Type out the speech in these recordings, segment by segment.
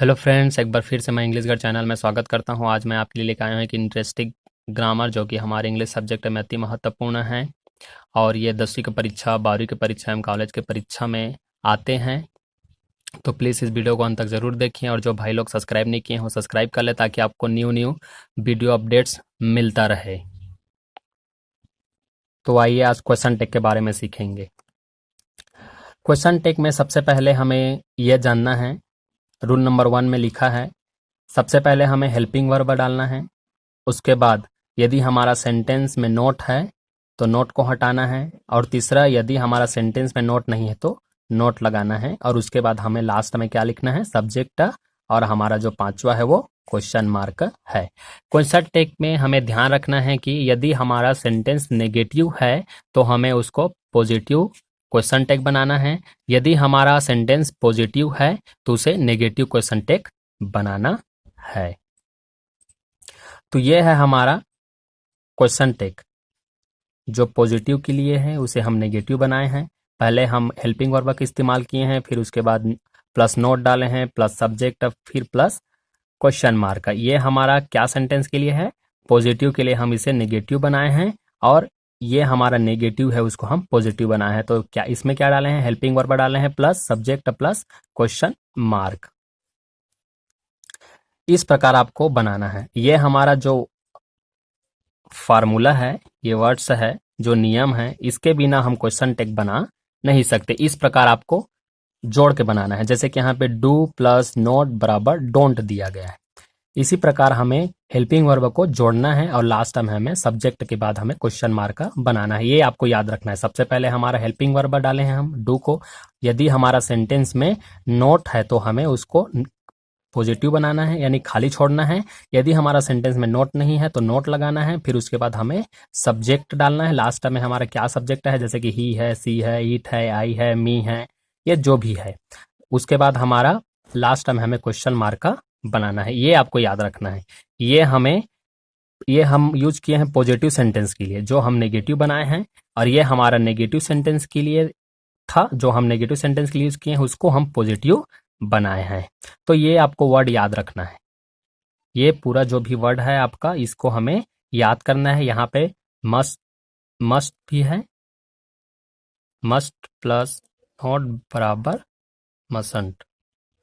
Hello friends, एक बार फिर से मैं इंग्लिश गार्ड चैनल में स्वागत करता हूं। आज मैं आपके लिए लेकर आया हूं एक इंटरेस्टिंग ग्रामर जो कि हमारे इंग्लिश सब्जेक्ट में अति महत्वपूर्ण है और ये 10वीं की परीक्षा, 12वीं की परीक्षा एवं कॉलेज की परीक्षा में आते हैं। तो प्लीज़ इस वीडियो को अंत तक ज़रूर देखें और जो भाई लोग सब्सक्राइब नहीं किए हैं वो सब्सक्राइब कर लें ताकि आपको न्यू वीडियो अपडेट्स मिलता रहे। तो आइए आज क्वेश्चन टेक के बारे में सीखेंगे। क्वेश्चन टेक में सबसे पहले हमें यह जानना है, रूल नंबर 1 में लिखा है, सबसे पहले हमें हेल्पिंग वर्ब डालना है। उसके बाद यदि हमारा सेंटेंस में नोट है तो नोट को हटाना है, और तीसरा यदि हमारा सेंटेंस में नोट नहीं है तो नोट लगाना है, और उसके बाद हमें लास्ट में क्या लिखना है, सब्जेक्ट, और हमारा जो पांचवा है वो क्वेश्चन मार्क है। क्वेश्चन टेक में हमें ध्यान रखना है कि यदि हमारा सेंटेंस नेगेटिव है तो हमें उसको पॉजिटिव क्वेश्चन टेक बनाना है, यदि हमारा सेंटेंस पॉजिटिव है तो उसे नेगेटिव क्वेश्चन टेक बनाना है। तो ये है हमारा क्वेश्चन टेक। जो पॉजिटिव के लिए है उसे हम नेगेटिव बनाए हैं। पहले हम हेल्पिंग वर्ब का इस्तेमाल किए हैं, फिर उसके बाद प्लस नोट डाले हैं, प्लस सब्जेक्ट, फिर प्लस क्वेश्चन मार्क का। ये हमारा क्या सेंटेंस के लिए है, पॉजिटिव के लिए हम इसे नेगेटिव बनाए हैं, और ये हमारा नेगेटिव है उसको हम पॉजिटिव बनाए हैं। तो क्या इसमें क्या डाले हैं, हेल्पिंग वर्ब डाले हैं plus subject plus question mark. इस प्रकार आपको बनाना है। ये हमारा जो फार्मूला है, ये वर्ड्स है, जो नियम है, इसके बिना हम क्वेश्चन टेक बना नहीं सकते। इस प्रकार आपको जोड़ के बनाना है, जैसे कि यहाँ पे डू प्लस नोट बराबर डोंट दिया गया है। इसी प्रकार हमें हेल्पिंग वर्ब को जोड़ना है और लास्ट में हमें सब्जेक्ट के बाद हमें क्वेश्चन मार्क का बनाना है। ये आपको याद रखना है। सबसे पहले हमारा हेल्पिंग वर्ब डाले हैं हम डू को, यदि हमारा सेंटेंस में नोट है तो हमें उसको पॉजिटिव बनाना है, यानी खाली छोड़ना है। यदि हमारा सेंटेंस में नोट नहीं है तो नोट लगाना है, फिर उसके बाद हमें सब्जेक्ट डालना है। लास्ट में हमारा क्या सब्जेक्ट है, जैसे कि ही है, सी है, ईट है, आई है, मी है, ये जो भी है। उसके बाद हमारा लास्ट में हमें क्वेश्चन मार्क का बनाना है। ये आपको याद रखना है। ये हम यूज किए हैं पॉजिटिव सेंटेंस के लिए, जो हम नेगेटिव बनाए हैं, और ये हमारा नेगेटिव सेंटेंस के लिए था, जो हम नेगेटिव सेंटेंस के लिए यूज किए हैं उसको हम पॉजिटिव बनाए हैं। तो ये आपको वर्ड याद रखना है। ये पूरा जो भी वर्ड है आपका, इसको हमें याद करना है। यहाँ पे मस्ट भी है, मस्ट प्लस नॉट बराबर मसंट,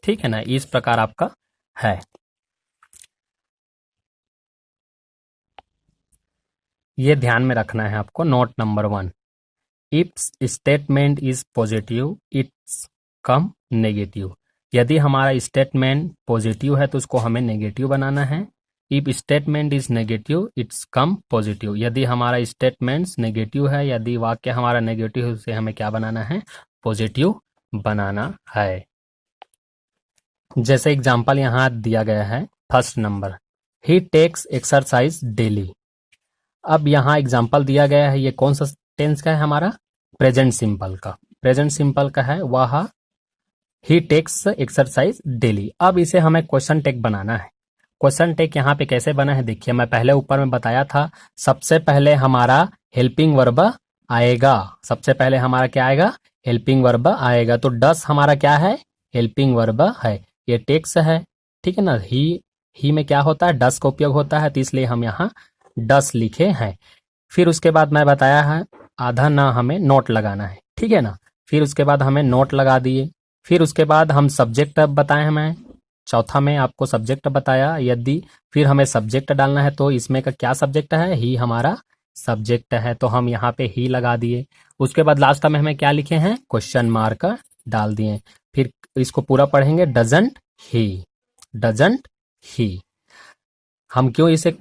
ठीक है ना। इस प्रकार आपका है। ये ध्यान में रखना है आपको। Note number 1, if statement is positive it's come negative. यदि हमारा स्टेटमेंट पॉजिटिव है तो उसको हमें नेगेटिव बनाना है। If statement is negative it's come positive. यदि हमारा स्टेटमेंट्स नेगेटिव है, यदि वाक्य हमारा नेगेटिव है, उसे हमें क्या बनाना है, पॉजिटिव बनाना है। जैसे एग्जाम्पल यहाँ दिया गया है, फर्स्ट नंबर, ही टेक्स एक्सरसाइज डेली। अब यहाँ एग्जाम्पल दिया गया है, ये कौन सा टेंस का है, हमारा प्रेजेंट सिंपल का। प्रेजेंट सिंपल का है, वह ही टेक्स एक्सरसाइज डेली। अब इसे हमें क्वेश्चन टेक बनाना है। क्वेश्चन टेक यहाँ पे कैसे बना है, देखिए, मैं पहले ऊपर में बताया था, सबसे पहले हमारा हेल्पिंग वर्ब आएगा। सबसे पहले हमारा क्या आएगा, हेल्पिंग वर्ब आएगा। तो डस हमारा क्या है, हेल्पिंग वर्ब है। ये टेक्स है, ठीक है ना। ही में क्या होता है, डस का उपयोग होता है, तो इसलिए हम यहाँ डस लिखे हैं। फिर उसके बाद मैं बताया है, आधा ना हमें नोट लगाना है, ठीक है ना। फिर उसके बाद हमें नोट लगा दिए। फिर उसके बाद हम सब्जेक्ट बताए हैं, मैं चौथा में आपको सब्जेक्ट बताया। यदि फिर हमें सब्जेक्ट डालना है तो इसमें का क्या सब्जेक्ट है, ही हमारा सब्जेक्ट है, तो हम यहाँ पे ही लगा दिए। उसके बाद लास्ट में हमें क्या लिखे हैं, क्वेश्चन मार्क डाल दिए। फिर इसको पूरा पढ़ेंगे, डजंट ही, डजंट ही। हम क्यों इसे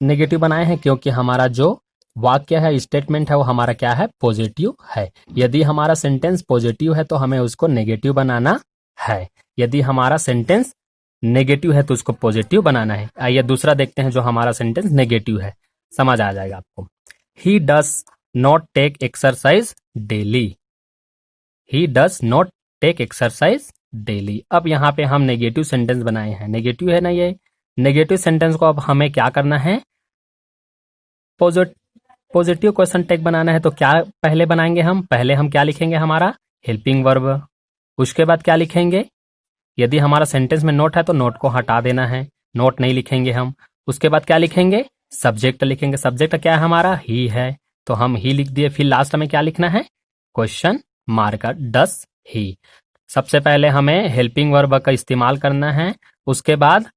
नेगेटिव बनाए हैं, क्योंकि हमारा जो वाक्य है, स्टेटमेंट है, वो हमारा क्या है, पॉजिटिव है। यदि हमारा सेंटेंस पॉजिटिव है तो हमें उसको नेगेटिव बनाना है। यदि हमारा सेंटेंस नेगेटिव है तो उसको पॉजिटिव बनाना है। आइए दूसरा देखते हैं, जो हमारा सेंटेंस नेगेटिव है, समझ आ जाएगा आपको। He does not take exercise daily. He does not take exercise daily. अब यहाँ पे हम नेगेटिव सेंटेंस बनाए हैं, नेगेटिव है ना। ये नेगेटिव सेंटेंस को अब हमें क्या करना है, पॉजिटिव क्वेश्चन टेक बनाना है। तो क्या पहले बनाएंगे हम, पहले हम क्या लिखेंगे, हमारा हेल्पिंग वर्ब। उसके बाद क्या लिखेंगे, यदि हमारा सेंटेंस में नोट है तो नोट को हटा देना है, नोट नहीं लिखेंगे हम। उसके बाद क्या लिखेंगे, सब्जेक्ट लिखेंगे। सब्जेक्ट क्या है हमारा, ही है, तो हम ही लिख दिए। फिर लास्ट में क्या लिखना है, क्वेश्चन मार्क, डस ही। सबसे पहले हमें हेल्पिंग वर्ब का इस्तेमाल करना है, उसके बाद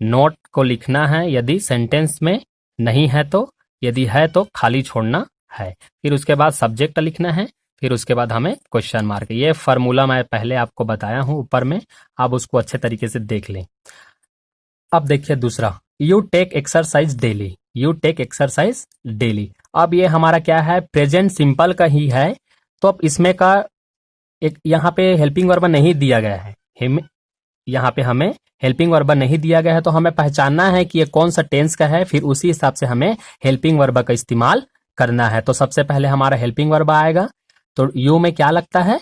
नोट को लिखना है यदि सेंटेंस में नहीं है तो, यदि है तो खाली छोड़ना है। फिर उसके बाद सब्जेक्ट लिखना है, फिर उसके बाद हमें क्वेश्चन मार्क। ये फार्मूला मैं पहले आपको बताया हूं ऊपर में, आप उसको अच्छे तरीके से देख लें। अब देखिए दूसरा, you take exercise daily, you take exercise daily. अब ये हमारा क्या है, प्रेजेंट सिंपल का ही है, तो अब इसमें का एक यहाँ पे हेल्पिंग वर्ब नहीं दिया गया है, यहाँ पे हमें हेल्पिंग वर्ब नहीं दिया गया है, तो हमें पहचानना है कि ये कौन सा टेंस का है, फिर उसी हिसाब से हमें हेल्पिंग वर्ब का इस्तेमाल करना है। तो सबसे पहले हमारा हेल्पिंग वर्ब आएगा, तो यू में क्या लगता है,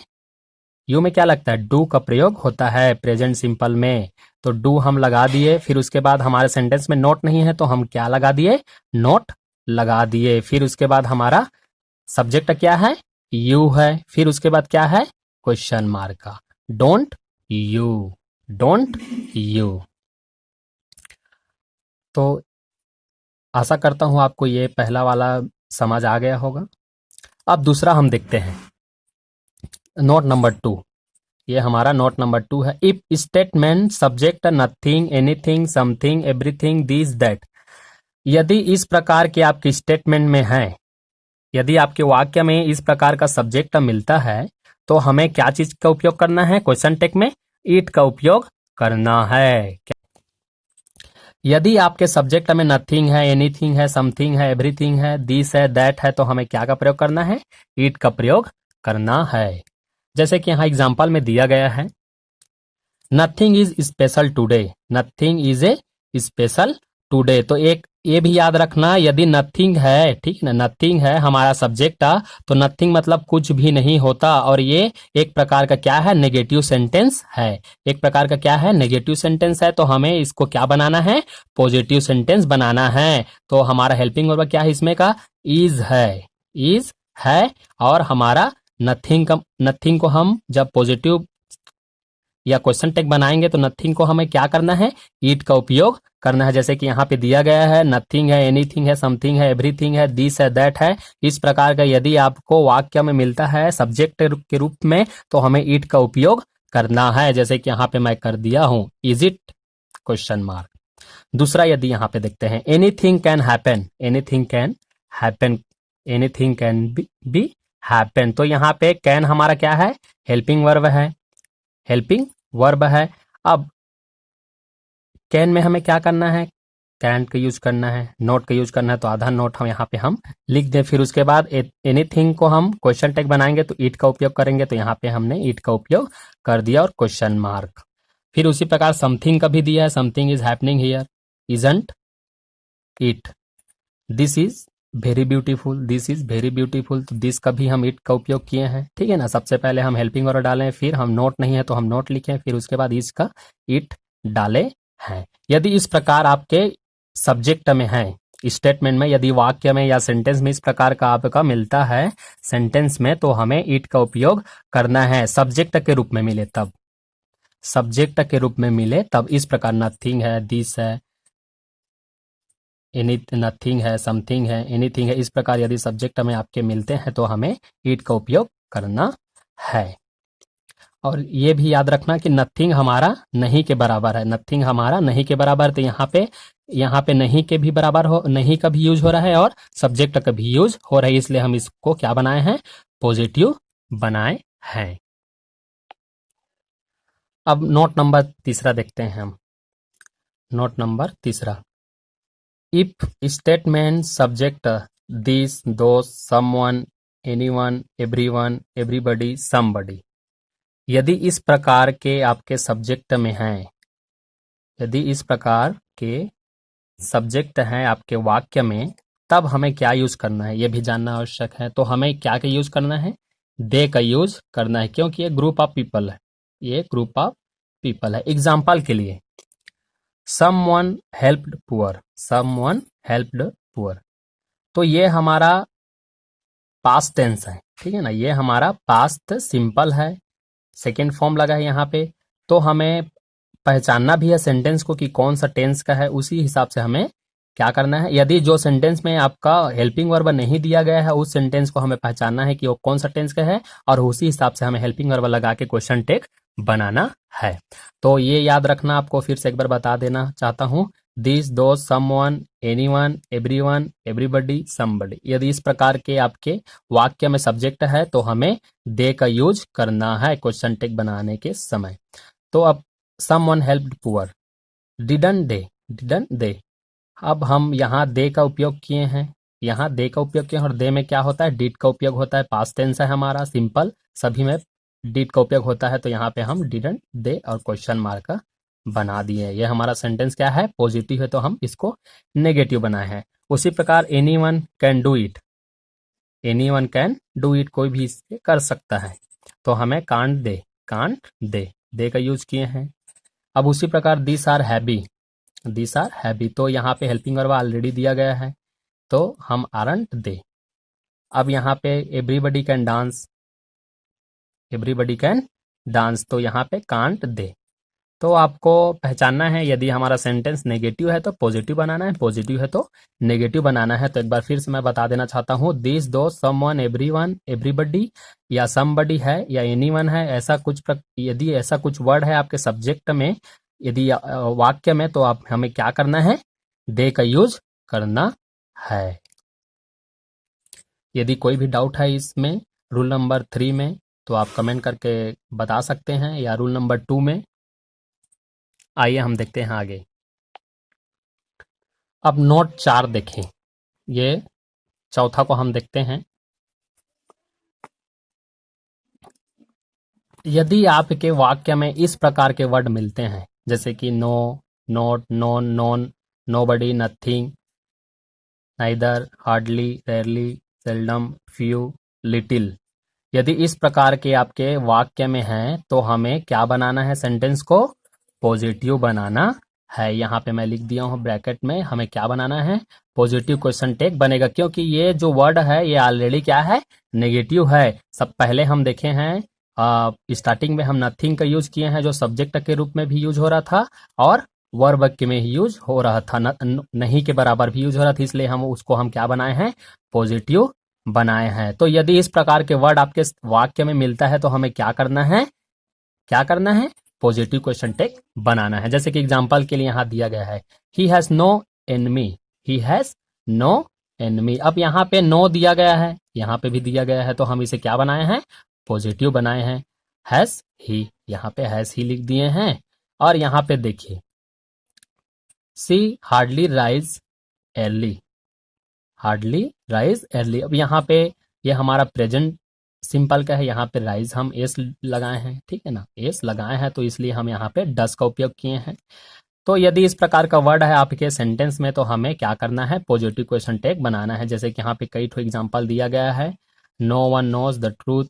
यू में क्या लगता है, डू का प्रयोग होता है प्रेजेंट सिंपल में, तो डू हम लगा दिए। फिर उसके बाद हमारे सेंटेंस में नोट नहीं है तो हम क्या लगा दिए, नोट लगा दिए। फिर उसके बाद हमारा सब्जेक्ट क्या है, यू है। फिर उसके बाद क्या है, क्वेश्चन मार्क का, डोंट यू, डोंट यू। तो आशा करता हूं आपको ये पहला वाला समझ आ गया होगा। अब दूसरा हम देखते हैं, नोट नंबर 2। ये हमारा नोट नंबर 2 है। If statement subject nothing, anything, something, everything, this that. यदि इस प्रकार के आपके स्टेटमेंट में है, यदि आपके वाक्य में इस प्रकार का सब्जेक्ट मिलता है, तो हमें क्या चीज का उपयोग करना है, क्वेश्चन टेक में इट का उपयोग करना है। यदि आपके सब्जेक्ट में नथिंग है, एनीथिंग है, समथिंग है, एवरीथिंग है, दिस है, दैट है, तो हमें क्या का प्रयोग करना है, इट का प्रयोग करना है। जैसे कि यहाँ एग्जाम्पल में दिया गया है, nothing is special today, nothing is a special today. तो एक ये भी याद रखना, यदि नथिंग है, ठीक ना, नथिंग है हमारा सब्जेक्ट, तो नथिंग मतलब कुछ भी नहीं होता, और ये एक प्रकार का क्या है, नेगेटिव सेंटेंस है। एक प्रकार का क्या है, नेगेटिव सेंटेंस है, तो हमें इसको क्या बनाना है, पॉजिटिव सेंटेंस बनाना है। तो हमारा हेल्पिंग वर्ब क्या है इसमें का, इज है, इज है। और हमारा नथिंग को हम जब पॉजिटिव या क्वेश्चन टेक बनाएंगे तो नथिंग को हमें क्या करना है, इट का उपयोग करना है। जैसे कि यहाँ पे दिया गया है, नथिंग है, एनीथिंग है, समथिंग है, एवरीथिंग है, दिस है, दैट है। इस प्रकार का यदि आपको वाक्य में मिलता है सब्जेक्ट के रूप में, तो हमें इट का उपयोग करना है। जैसे कि यहाँ पे मैं कर दिया हूं, इज इट, क्वेश्चन मार्क। दूसरा यदि यहाँ पे देखते हैं, anything can happen, anything can happen, anything can be happen. तो यहाँ पे कैन हमारा क्या है, हेल्पिंग वर्ब है, हेल्पिंग वर्ब है। अब कैन में हमें क्या करना है, कैन का यूज करना है, नोट का यूज करना है, तो आधा नोट हम यहाँ पे हम लिख दें। फिर उसके बाद एनीथिंग को हम क्वेश्चन टैग बनाएंगे तो इट का उपयोग करेंगे, तो यहाँ पे हमने इट का उपयोग कर दिया और क्वेश्चन मार्क। फिर उसी प्रकार समथिंग का भी दिया है, something is happening here, isn't it, this is very beautiful, this is very beautiful, तो दिस का भी हम इट का उपयोग किए हैं, ठीक है ना। सबसे पहले हम हेल्पिंग वर्ब डालें, फिर हम नोट नहीं है तो हम नोट लिखें, फिर उसके बाद इसका इट डाले हैं। यदि इस प्रकार आपके सब्जेक्ट में है, स्टेटमेंट में, यदि वाक्य में या सेंटेंस में इस प्रकार का आपका मिलता है सेंटेंस में, तो हमें इट का उपयोग करना है। सब्जेक्ट के रूप में मिले तब, सब्जेक्ट के रूप में मिले तब इस प्रकार, नथिंग है, दिस है, एनी, नथिंग है, समथिंग है, एनीथिंग है, इस प्रकार यदि सब्जेक्ट में आपके मिलते हैं तो हमें इट का उपयोग करना है। और ये भी याद रखना कि नथिंग हमारा नहीं के बराबर है, नथिंग हमारा नहीं के बराबर, तो यहाँ पे नहीं के भी बराबर हो, नहीं का भी यूज हो रहा है और सब्जेक्ट का भी यूज हो रहा है, इसलिए हम इसको क्या बनाए हैं, पॉजिटिव बनाए हैं। अब नोट नंबर तीसरा देखते हैं हम, नोट नंबर तीसरा, if statement subject this, those, someone, anyone, everyone, everybody, somebody. यदि इस प्रकार के आपके सब्जेक्ट में हैं, यदि इस प्रकार के सब्जेक्ट हैं आपके वाक्य में, तब हमें क्या यूज करना है, यह भी जानना आवश्यक है। तो हमें क्या का यूज करना है, दे का यूज करना है, क्योंकि ये ग्रुप ऑफ पीपल है, ये ग्रुप ऑफ पीपल है। एग्जाम्पल के लिए, someone helped poor, someone helped poor, तो ये हमारा पास्ट टेंस है, ठीक है ना, ये हमारा पास्ट सिंपल है, सेकेंड फॉर्म लगा है यहाँ पे। तो हमें पहचानना भी है सेंटेंस को कि कौन सा टेंस का है, उसी हिसाब से हमें क्या करना है। यदि जो सेंटेंस में आपका हेल्पिंग वर्ब नहीं दिया गया है उस सेंटेंस को हमें पहचानना है कि वो कौन सा टेंस का है, और उसी हिसाब से हमें हेल्पिंग वर्ब लगा के क्वेश्चन टेक बनाना है। तो ये याद रखना, आपको फिर से एक बार बता देना चाहता हूं। This, those, someone, anyone, everyone, everybody, somebody. यदि इस प्रकार के आपके वाक्य में सब्जेक्ट है तो हमें दे का यूज करना है क्वेश्चन टेक बनाने के समय। तो अब someone helped poor, didn't they, didn't they. अब हम यहाँ दे का उपयोग किए हैं, यहाँ दे का उपयोग किए हैं, और दे में क्या होता है, डिड का उपयोग होता है। पास्ट टेंस है हमारा, सिंपल, सभी में डिड का उपयोग होता है। तो यहाँ पे हम डिडंट दे और क्वेश्चन मार्क बना दिए। ये हमारा सेंटेंस क्या है, पॉजिटिव है, तो हम इसको नेगेटिव बनाए हैं। उसी प्रकार anyone can do it, anyone can do it, कोई भी इसे कर सकता है। तो हमें कांट दे, कांट दे का यूज किए हैं। अब उसी प्रकार this are heavy, this are heavy, तो यहाँ पे हेल्पिंग वर्ब ऑलरेडी दिया गया है, तो हम आरंट दे। अब यहाँ पे everybody can dance, everybody can dance, तो यहाँ पे कांट दे। तो आपको पहचानना है, यदि हमारा सेंटेंस नेगेटिव है तो पॉजिटिव बनाना है, पॉजिटिव है तो नेगेटिव बनाना है। तो एक बार फिर से मैं बता देना चाहता हूँ, दिस, दो, समवन, एवरीवन, एवरीबडी, या समबडी है, या एनीवन है, ऐसा कुछ यदि ऐसा कुछ वर्ड है आपके सब्जेक्ट में, यदि वाक्य में, तो आप हमें क्या करना है, दे का यूज करना है। यदि कोई भी डाउट है इसमें रूल नंबर 3 में, तो आप कमेंट करके बता सकते हैं, या रूल नंबर 2 में। आइए हम देखते हैं आगे। अब नोट 4 देखें, ये चौथा को हम देखते हैं। यदि आपके वाक्य में इस प्रकार के वर्ड मिलते हैं, जैसे कि no, not, none, none, nobody, nothing, neither, hardly, rarely, seldom, few, little, यदि इस प्रकार के आपके वाक्य में हैं तो हमें क्या बनाना है, सेंटेंस को पॉजिटिव बनाना है। यहाँ पे मैं लिख दिया हूँ ब्रैकेट में, हमें क्या बनाना है, पॉजिटिव क्वेश्चन टेक बनेगा, क्योंकि ये जो वर्ड है ये ऑलरेडी क्या है, नेगेटिव है। सब पहले हम देखे हैं, स्टार्टिंग में हम नथिंग का यूज किए हैं जो सब्जेक्ट के रूप में भी यूज हो रहा था, और वर्ब के में ही यूज हो रहा था, नहीं के बराबर भी यूज हो रहा था, इसलिए हम उसको हम क्या बनाए हैं, पॉजिटिव बनाए हैं। तो यदि इस प्रकार के वर्ड आपके वाक्य में मिलता है तो हमें क्या करना है, क्या करना है, पॉजिटिव क्वेश्चन टेक बनाना है। जैसे कि एग्जांपल के लिए यहाँ दिया गया है, he has no enemy, he has no enemy. अब यहाँ पे नो दिया गया है, यहाँ पे भी दिया गया है, तो हम इसे क्या बनाए हैं, पॉजिटिव बनाए हैं। हैज ही, यहाँ पे हैज ही लिख दिए हैं। और यहाँ पे देखिए, she hardly rise early, hardly rise early. अब यहाँ पे ये हमारा प्रेजेंट सिंपल का है, यहाँ पे राइज हम एस लगाए हैं, ठीक है ना, एस लगाए हैं, तो इसलिए हम यहाँ पे डस का उपयोग किए हैं। तो यदि इस प्रकार का वर्ड है आपके सेंटेंस में तो हमें क्या करना है, पॉजिटिव क्वेश्चन टेक बनाना है। जैसे कि यहाँ पे कई ठो एग्जांपल दिया गया है, no one knows the truth,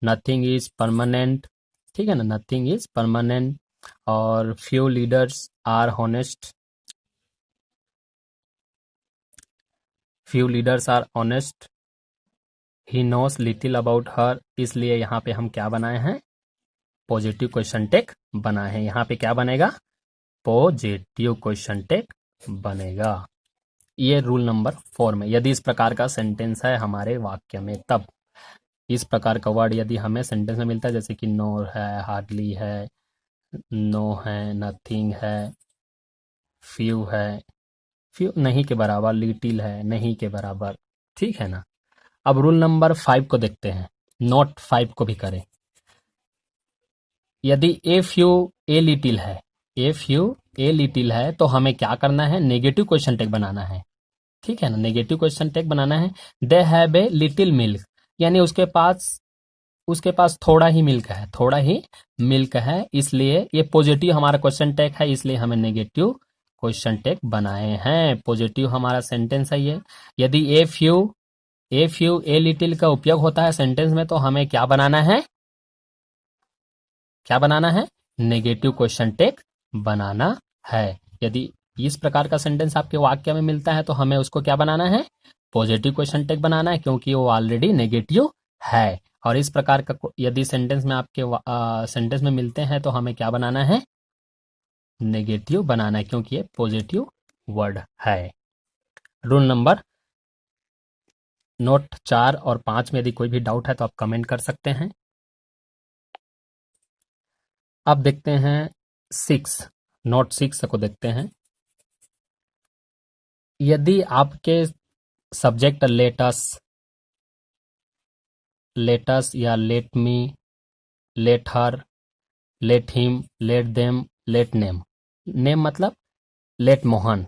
nothing is permanent, ठीक है ना, नथिंग इज परमानेंट, और few leaders are honest, few leaders are honest, he knows little about her. इसलिए यहाँ पे हम क्या बनाए हैं, पॉजिटिव क्वेश्चन टेक बनाए हैं। यहाँ पे क्या बनेगा, पॉजिटिव क्वेश्चन टेक बनेगा। ये रूल नंबर 4 में, यदि इस प्रकार का सेंटेंस है हमारे वाक्य में, तब इस प्रकार का वर्ड यदि हमें सेंटेंस में मिलता है, जैसे कि नो है, हार्डली है, नो है, नथिंग है, फ्यू है, फ्यू नहीं के बराबर, लिटिल है, नहीं के बराबर, ठीक है ना। अब रूल नंबर 5 को देखते हैं, नोट 5 को भी करें। यदि ए फ्यू ए लिटिल है, ए फ्यू ए लिटिल है, तो हमें क्या करना है, नेगेटिव क्वेश्चन टेक बनाना है, ठीक है ना, नेगेटिव क्वेश्चन टेक बनाना है। They have a little milk, यानी उसके पास थोड़ा ही मिल्क है, थोड़ा ही मिल्क है, इसलिए ये पॉजिटिव हमारा क्वेश्चन टेक है, इसलिए हमें नेगेटिव क्वेश्चन टेक बनाए हैं। पॉजिटिव हमारा सेंटेंस है ये। यदि ए फ्यू ए लिटिल का उपयोग होता है सेंटेंस में, तो हमें क्या बनाना है, क्या बनाना है, नेगेटिव क्वेश्चन टेक बनाना है। यदि इस प्रकार का सेंटेंस आपके वाक्य में मिलता है तो हमें उसको क्या बनाना है, पॉजिटिव क्वेश्चन टेक बनाना है, क्योंकि वो ऑलरेडी नेगेटिव है। और इस प्रकार का यदि सेंटेंस में आपके सेंटेंस में मिलते हैं तो हमें क्या बनाना है, नेगेटिव बनाना है, क्योंकि ये पॉजिटिव वर्ड है। रूल नंबर नोट 4 और 5 में यदि कोई भी डाउट है तो आप कमेंट कर सकते हैं। अब देखते हैं 6, नोट 6 को देखते हैं। यदि आपके सब्जेक्ट लेटस या let me, let her, let him, let them, let name, name मतलब लेट मोहन,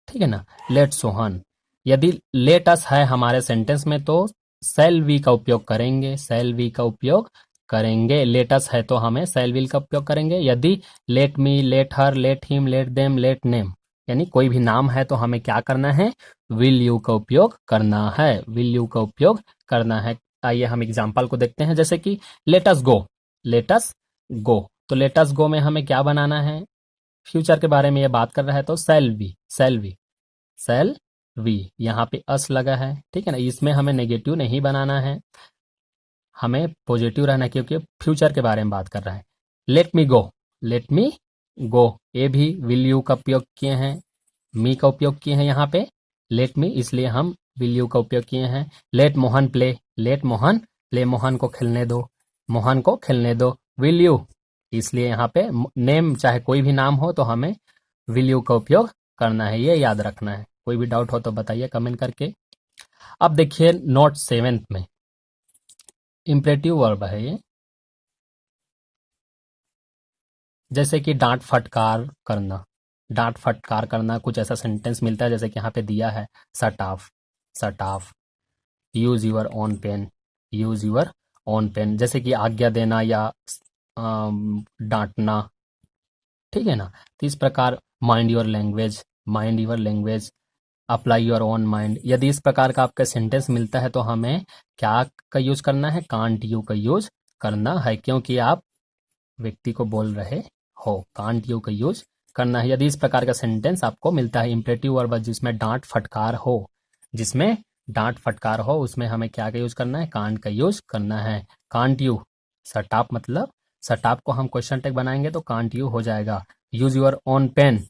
ठीक है ना, लेट सोहन। यदि लेट अस है हमारे सेंटेंस में तो सेल वी का उपयोग करेंगे, सेल वी का उपयोग करेंगे। लेट अस है तो हमें सेल विल का उपयोग करेंगे। यदि let me, let her, let him, let them, let name यानी कोई भी नाम है तो हमें क्या करना है, विल यू का उपयोग करना है, विल यू का उपयोग करना है। आइए हम एग्जाम्पल को देखते हैं, जैसे कि लेट अस गो, लेट अस गो, तो लेट अस गो में हमें क्या बनाना है, फ्यूचर के बारे में ये बात कर रहा है तो shall we, shall we, shall we, यहाँ पे अस लगा है, ठीक है ना, इसमें हमें नेगेटिव नहीं बनाना है, हमें पॉजिटिव रहना है क्योंकि फ्यूचर के बारे में बात कर रहा है। लेट मी गो, लेट मी गो, ये भी विल यू का उपयोग किए हैं, मी का उपयोग किए हैं यहाँ पे, लेट मी इसलिए हम विल यू का उपयोग किए हैं। Let Mohan play, let Mohan play, Mohan को खेलने दो, मोहन को खेलने दो। विल यू इसलिए यहाँ पे नेम चाहे कोई भी नाम हो तो हमें विल यू का उपयोग करना है, ये याद रखना है। कोई भी डाउट हो तो बताइए कमेंट करके। अब देखिए नोट 7 में इंपरेटिव वर्ब है ये, जैसे कि डांट फटकार करना, डांट फटकार करना, कुछ ऐसा सेंटेंस मिलता है जैसे कि यहाँ पे दिया है, shut off, shut off, use your own pen, use your own pen, जैसे कि आज्ञा देना या डांटना, ठीक है ना। तो इस प्रकार mind your language, mind your language, apply your own mind, यदि इस प्रकार का आपका सेंटेंस मिलता है तो हमें क्या का यूज करना है, कांट यू का यूज करना है, क्योंकि आप व्यक्ति को बोल रहे हो, कांट यू का यूज करना है। यदि इस प्रकार का सेंटेंस आपको मिलता है इंपरेटिव वर्ब जिसमें डांट फटकार हो, जिसमें डांट फटकार हो, उसमें हमें क्या का यूज करना है, कांट का यूज करना है। कांट यू, सटाप मतलब सटाप को हम क्वेश्चन टैग बनाएंगे तो कांट यू हो जाएगा। Use your own pen,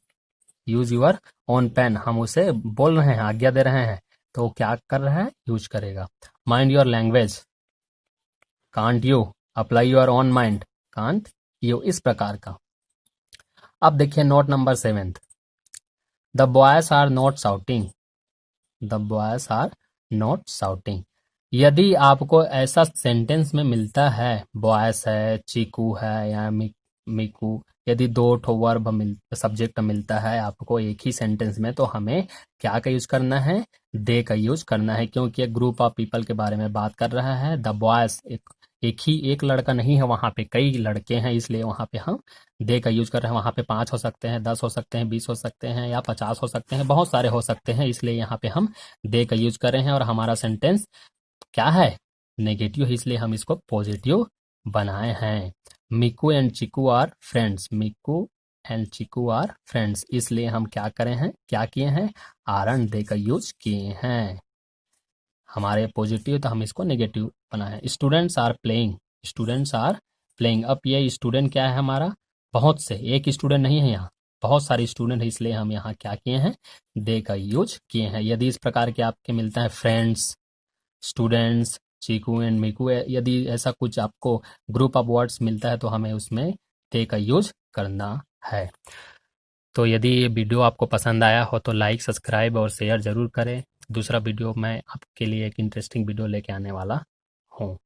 use your own pen, हम उसे बोल रहे हैं, आज्ञा दे रहे हैं, तो क्या कर रहा है, यूज करेगा। Mind your language, can't you, apply your own mind, can't you, इस प्रकार का। अब देखिए note number 7, the boys are not shouting, the boys are not shouting. यदि आपको ऐसा सेंटेंस में मिलता है, बॉयज है, चीकू है या मिकू, यदि दो ठो वर्ब सब्जेक्ट मिलता है आपको एक ही सेंटेंस में, तो हमें क्या का यूज करना है, दे का यूज करना है, क्योंकि एक ग्रुप ऑफ पीपल के बारे में बात कर रहा है। द बॉयज एक लड़का नहीं है, वहां पे कई लड़के हैं, इसलिए वहां पे हम दे का यूज कर रहे हैं। वहां पे 5 हो सकते हैं, 10 हो सकते हैं, 20 हो सकते हैं या 50 हो सकते हैं, बहुत सारे हो सकते हैं, इसलिए यहाँ पे हम दे का यूज कर रहे हैं। और हमारा सेंटेंस क्या है, नेगेटिव है, इसलिए हम इसको पॉजिटिव बनाए हैं। Miku and Chiku are friends, Miku and Chiku are friends, इसलिए हम क्या करें हैं, क्या किए हैं, आर एंड दे का यूज किए हैं। हमारे पॉजिटिव तो हम इसको नेगेटिव बनाए। Students are playing, students are playing, अब ये स्टूडेंट क्या है हमारा, बहुत से, एक स्टूडेंट नहीं है यहाँ, बहुत सारे स्टूडेंट है, इसलिए हम यहाँ क्या किए हैं, दे का यूज किए हैं। यदि इस प्रकार के आपके मिलता है फ्रेंड्स, स्टूडेंट्स, चीकू एंड मिकू, यदि ऐसा कुछ आपको ग्रुप ऑफ वर्ड्स मिलता है तो हमें उसमें दे का यूज करना है। तो यदि ये वीडियो आपको पसंद आया हो तो लाइक, सब्सक्राइब और शेयर ज़रूर करें। दूसरा वीडियो मैं आपके लिए एक इंटरेस्टिंग वीडियो लेके आने वाला हूँ।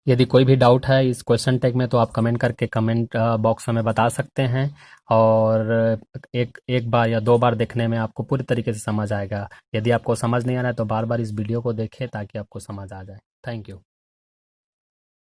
यदि कोई भी डाउट है इस क्वेश्चन टैग में तो आप कमेंट करके कमेंट बॉक्स में बता सकते हैं, और एक बार या 2 बार देखने में आपको पूरी तरीके से समझ आएगा। यदि आपको समझ नहीं आ रहा है तो बार बार इस वीडियो को देखें ताकि आपको समझ आ जाए। Thank you.